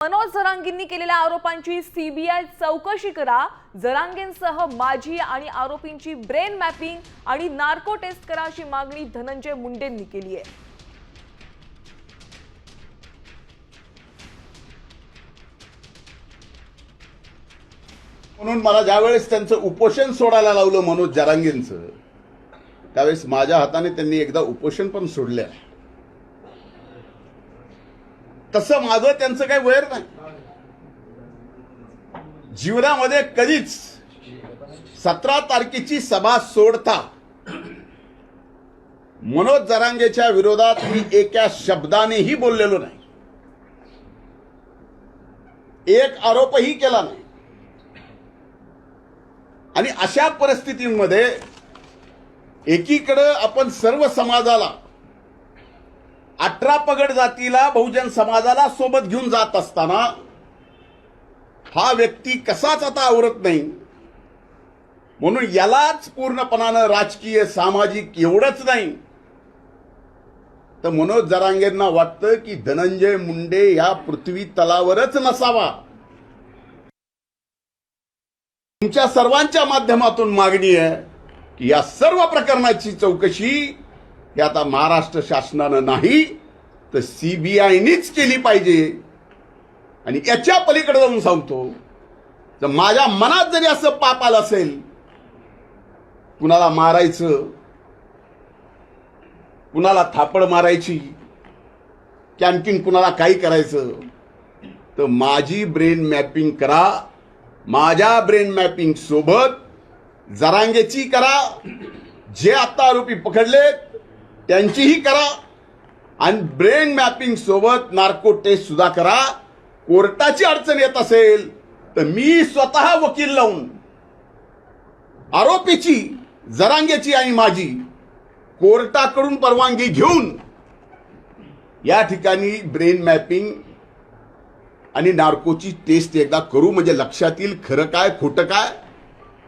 मनोज जरांगेंनी केलेल्या आरोपांची सीबीआय चौकशी करा, जरांगेंसह माजी आणि आरोपींची ब्रेन मॅपिंग आणि नार्को टेस्ट करा अशी मागणी धनंजय मुंडेंनी केली आहे। म्हणून मला ज्यावेळेस त्यांचं उपोषण सोडायला लावलं मनोज जरांगेंचं, त्यावेळेस माझ्या हाताने त्यांनी एकदा उपोषण पण सोडलं। तसं माझं त्यांचं काही वैर नाही। जीवनामध्ये कधीच 17 तारखेची सभा सोडता मनोज जरांगेच्या विरोधात मी एका शब्दानेही बोललेलो नाही, एक आरोपही केला नाही। आणि अशा परिस्थितीमध्ये एकीकडे आपण सर्व समाजाला 18 पगड जातीला बहुजन समाजाला सोबत घेऊन जात असताना हा व्यक्ती कसाच आता आवरत नाही, म्हणून यालाच पूर्णपणाने राजकीय सामाजिक एवढंच नाही तर मनोज जरांगेंना वाटतं की धनंजय मुंडे या पृथ्वी तलावरच नसावा। तुमच्या सर्वांच्या माध्यमातून मागणी आहे की या सर्व प्रकरणाची चौकशी ही आता महाराष्ट्र शासनाने नाही तर सीबीआयनीच केली पाहिजे। आणि याच्या पलीकडे जाऊन सांगतो, जर माझ्या मनात जरी असं पाप आलं असेल, कुणाला मारायचं, कुणाला थापड मारायची, की आणखीन कुणाला काही करायचं, तर माझी ब्रेन मॅपिंग करा। माझ्या ब्रेन मॅपिंग सोबत जरांगेची करा, जे आता आरोपी पकडलेत त्यांचीही करा, आणि ब्रेन मॅपिंग सोबत नार्को टेस्ट सुद्धा करा। कोर्टाची अडचण येत असेल तर मी स्वतः वकील लावून आरोपीची, जरांगेची आणि माझी कोर्टाकडून परवानगी घेऊन या ठिकाणी ब्रेन मॅपिंग आणि नार्कोची टेस्ट एकदा करू, म्हणजे लक्षात येईल खरं काय खोटं काय।